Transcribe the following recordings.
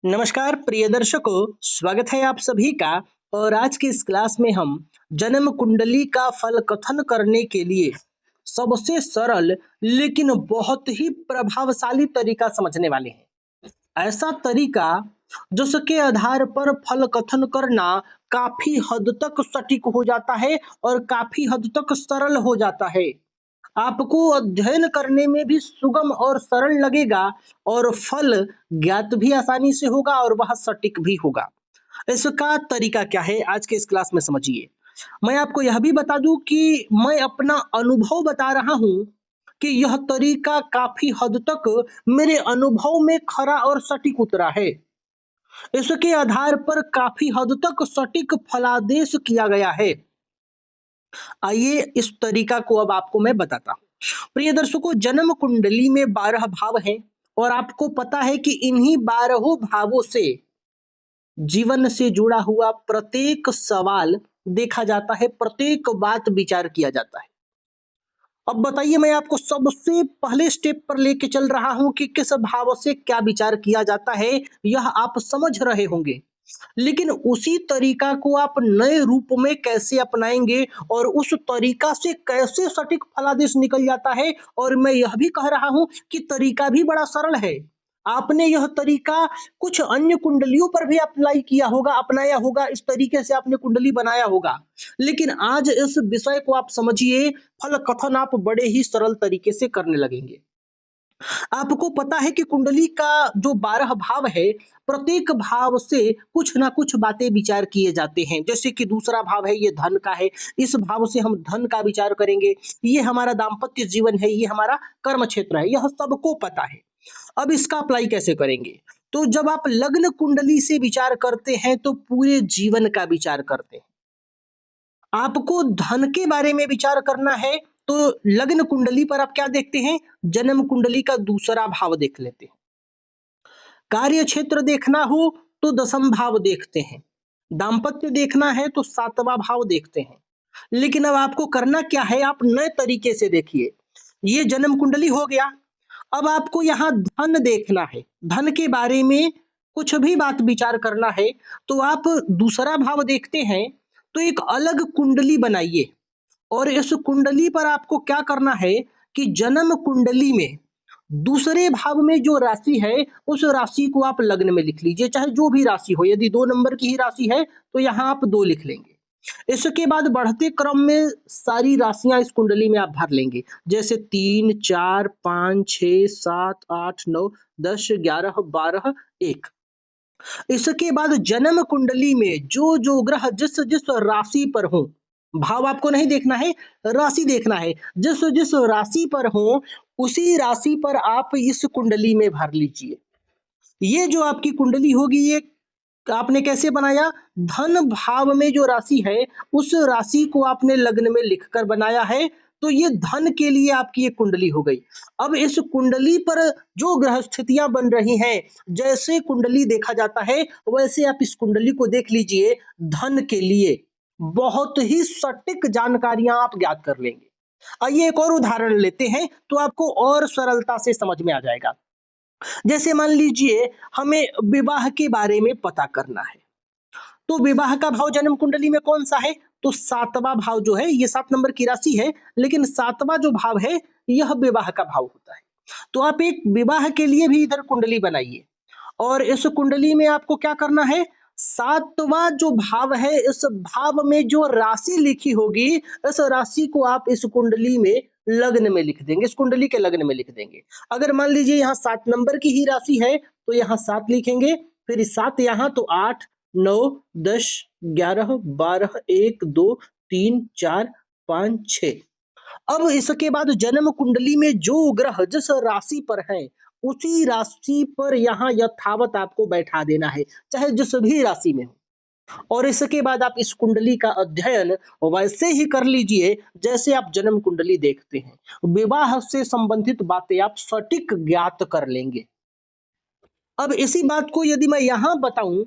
नमस्कार प्रिय दर्शकों, स्वागत है आप सभी का। और आज की इस क्लास में हम जन्म कुंडली का फल कथन करने के लिए सबसे सरल लेकिन बहुत ही प्रभावशाली तरीका समझने वाले हैं। ऐसा तरीका जिसके आधार पर फल कथन करना काफी हद तक सटीक हो जाता है और काफी हद तक सरल हो जाता है। आपको अध्ययन करने में भी सुगम और सरल लगेगा और फल ज्ञात भी आसानी से होगा और वह सटीक भी होगा। इसका तरीका क्या है आज के इस क्लास में समझिए। मैं आपको यह भी बता दूं कि मैं अपना अनुभव बता रहा हूं कि यह तरीका काफी हद तक मेरे अनुभव में खरा और सटीक उतरा है। इसके आधार पर काफी हद तक सटीक फलादेश किया गया है। आइए इस तरीका को अब आपको मैं बताता हूँ। प्रिय दर्शकों, जन्म कुंडली में 12 भाव हैं और आपको पता है कि इन्हीं 12 भावों से जीवन से जुड़ा हुआ प्रत्येक सवाल देखा जाता है, प्रत्येक बात विचार किया जाता है। अब बताइए, मैं आपको सबसे पहले स्टेप पर लेके चल रहा हूं कि किस भाव से क्या विचार किया जाता है, यह आप समझ रहे होंगे। लेकिन उसी तरीका को आप नए रूप में कैसे अपनाएंगे और उस तरीका से कैसे सटीक फलादेश निकल जाता है। और मैं यह भी कह रहा हूं कि तरीका भी बड़ा सरल है। आपने यह तरीका कुछ अन्य कुंडलियों पर भी अप्लाई किया होगा, अपनाया होगा, इस तरीके से आपने कुंडली बनाया होगा। लेकिन आज इस विषय को आप समझिए, फल कथन आप बड़े ही सरल तरीके से करने लगेंगे। आपको पता है कि कुंडली का जो 12 भाव है, प्रत्येक भाव से कुछ ना कुछ बातें विचार किए जाते हैं। जैसे कि दूसरा भाव है, ये धन का है, इस भाव से हम धन का विचार करेंगे। ये हमारा दाम्पत्य जीवन है, ये हमारा कर्म क्षेत्र है, यह सबको पता है। अब इसका अप्लाई कैसे करेंगे? तो जब आप लग्न कुंडली से विचार करते हैं तो पूरे जीवन का विचार करते हैं। आपको धन के बारे में विचार करना है तो लग्न कुंडली पर आप क्या देखते हैं? जन्म कुंडली का दूसरा भाव देख लेते हैं। कार्य क्षेत्र देखना हो तो दसम भाव देखते हैं। दाम्पत्य देखना है तो सातवां भाव देखते हैं। लेकिन अब आपको करना क्या है, आप नए तरीके से देखिए। ये जन्म कुंडली हो गया। अब आपको यहाँ धन देखना है, धन के बारे में कुछ भी बात विचार करना है तो आप दूसरा भाव देखते हैं। तो एक अलग कुंडली बनाइए और इस कुंडली पर आपको क्या करना है कि जन्म कुंडली में दूसरे भाव में जो राशि है उस राशि को आप लग्न में लिख लीजिए, चाहे जो भी राशि हो। यदि 2 नंबर की ही राशि है तो यहाँ आप 2 लिख लेंगे। इसके बाद बढ़ते क्रम में सारी राशियां इस कुंडली में आप भर लेंगे, जैसे 3, 4, 5, 6, 7, 8, 9, 10, 11, 12, 1। इसके बाद जन्म कुंडली में जो जो ग्रह जिस जिस राशि पर हो, भाव आपको नहीं देखना है, राशि देखना है। जिस जिस राशि पर हो उसी राशि पर आप इस कुंडली में भर लीजिए। ये जो आपकी कुंडली होगी, ये आपने कैसे बनाया? धन भाव में जो राशि है उस राशि को आपने लग्न में लिखकर बनाया है। तो ये धन के लिए आपकी एक कुंडली हो गई। अब इस कुंडली पर जो ग्रह स्थितियां बन रही हैं, जैसे कुंडली देखा जाता है वैसे आप इस कुंडली को देख लीजिए। धन के लिए बहुत ही सटीक जानकारियां आप ज्ञात कर लेंगे। आइए एक और उदाहरण लेते हैं तो आपको और सरलता से समझ में आ जाएगा। जैसे मान लीजिए हमें विवाह के बारे में पता करना है, तो विवाह का भाव जन्म कुंडली में कौन सा है? तो सातवां भाव जो है, ये 7 नंबर की राशि है, लेकिन सातवां जो भाव है यह विवाह का भाव होता है। तो आप एक विवाह के लिए भी इधर कुंडली बनाइए और इस कुंडली में आपको क्या करना है? सातवां जो भाव है, इस भाव में जो राशि लिखी होगी, इस राशि को आप इस कुंडली में लग्न में लिख देंगे, इस कुंडली के लग्न में लिख देंगे। अगर मान लीजिए यहाँ 7 नंबर की ही राशि है तो यहाँ 7 लिखेंगे, फिर 7 यहाँ तो 8, 9, 10, 11, 12, 1, 2, 3, 4, 5, 6। अब इसके बाद जन्म कुंडली में जो ग्रह जिस राशि पर है उसी राशि पर यहाँ यथावत आपको बैठा देना है, चाहे जिस भी राशि में हो। और इसके बाद आप इस कुंडली का अध्ययन वैसे ही कर लीजिए जैसे आप जन्म कुंडली देखते हैं। विवाह से संबंधित बातें आप सटीक ज्ञात कर लेंगे। अब इसी बात को यदि मैं यहाँ बताऊं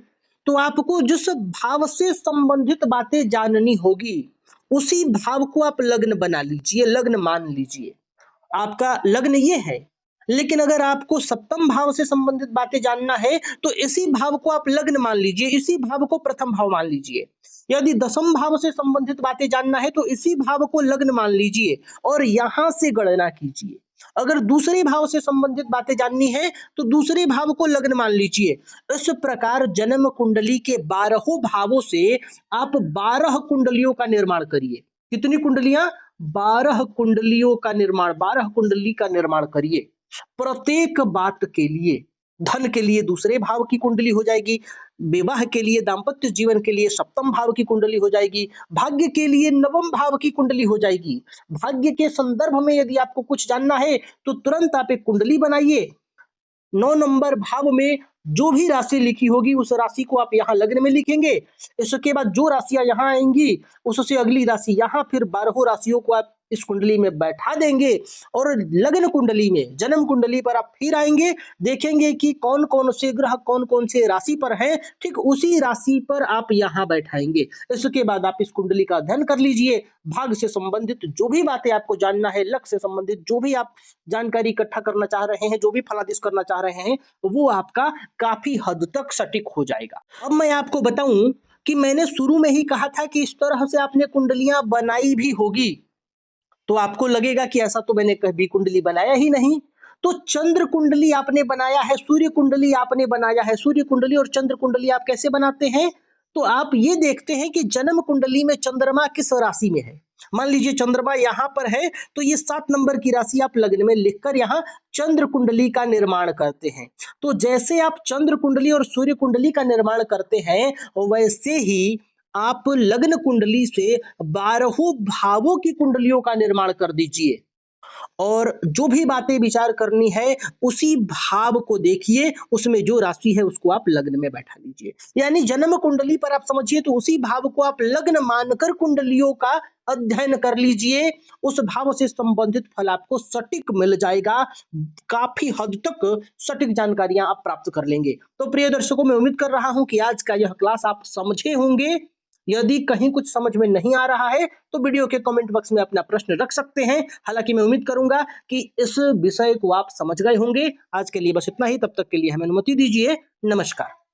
तो आपको जिस भाव से संबंधित बातें जाननी होगी उसी भाव को आप लग्न बना लीजिए, लग्न मान लीजिए। आपका लग्न ये है, लेकिन अगर आपको सप्तम भाव से संबंधित बातें जानना है तो इसी भाव को आप लग्न मान लीजिए, इसी भाव को प्रथम भाव मान लीजिए। यदि दसम भाव से संबंधित बातें जानना है तो इसी भाव को लग्न मान लीजिए और यहां से गणना कीजिए। अगर दूसरे भाव से संबंधित बातें जाननी है तो दूसरे भाव को लग्न मान लीजिए। इस प्रकार जन्म कुंडली के 12 भावों से आप 12 कुंडलियों का निर्माण करिए। कितनी कुंडलियां? 12 कुंडलियों का निर्माण, 12 कुंडली का निर्माण करिए। प्रत्येक बात के लिए, धन के लिए दूसरे भाव की कुंडली हो जाएगी, विवाह के लिए, दाम्पत्य जीवन के लिए सप्तम भाव की कुंडली हो जाएगी, भाग्य के लिए नवम भाव की कुंडली हो जाएगी। भाग्य के संदर्भ में यदि आपको कुछ जानना है तो तुरंत आप एक कुंडली बनाइए। 9 नंबर भाव में जो भी राशि लिखी होगी उस राशि को आप यहाँ लग्न में लिखेंगे। इसके बाद जो राशियां यहाँ आएंगी उससे अगली राशि यहाँ, फिर 12 राशियों को आप इस कुंडली में बैठा देंगे और लग्न कुंडली में, जन्म कुंडली पर आप फिर आएंगे, देखेंगे कि कौन कौन से ग्रह कौन कौन से राशि पर हैं, ठीक उसी राशि पर आप यहाँ बैठाएंगे। इसके बाद आप इस कुंडली का अध्ययन कर लीजिए। भाग्य से संबंधित जो भी बातें आपको जानना है, लक्ष्य से संबंधित जो भी आप जानकारी इकट्ठा करना चाह रहे हैं, जो भी फलादेश करना चाह रहे हैं, वो आपका काफी हद तक सटीक हो जाएगा। अब मैं आपको बताऊं कि मैंने शुरू में ही कहा था कि इस तरह से आपने कुंडलियां बनाई भी होगी, तो आपको लगेगा कि ऐसा तो मैंने कभी कुंडली बनाया ही नहीं। तो चंद्र कुंडली आपने बनाया है, सूर्य कुंडली आपने बनाया है। सूर्य कुंडली और चंद्र कुंडली आप कैसे बनाते हैं? तो आप ये देखते हैं कि जन्म कुंडली में चंद्रमा किस राशि में है। मान लीजिए चंद्रमा यहाँ पर है तो ये 7 नंबर की राशि आप लग्न में लिखकर यहाँ चंद्र कुंडली का निर्माण करते हैं। तो जैसे आप चंद्र कुंडली और सूर्य कुंडली का निर्माण करते हैं वैसे ही आप लग्न कुंडली से 12 भावों की कुंडलियों का निर्माण कर दीजिए और जो भी बातें विचार करनी है उसी भाव को देखिए, उसमें जो राशि है उसको आप लग्न में बैठा लीजिए। यानी जन्म कुंडली पर आप समझिए तो उसी भाव को आप लग्न मानकर कुंडलियों का अध्ययन कर लीजिए। उस भाव से संबंधित फल आपको सटीक मिल जाएगा। काफी हद तक सटीक जानकारियां आप प्राप्त कर लेंगे। तो प्रिय दर्शकों, मैं उम्मीद कर रहा हूं कि आज का यह क्लास आप समझे होंगे। यदि कहीं कुछ समझ में नहीं आ रहा है तो वीडियो के कमेंट बॉक्स में अपना प्रश्न रख सकते हैं। हालांकि मैं उम्मीद करूंगा कि इस विषय को आप समझ गए होंगे। आज के लिए बस इतना ही, तब तक के लिए हमें अनुमति दीजिए। नमस्कार।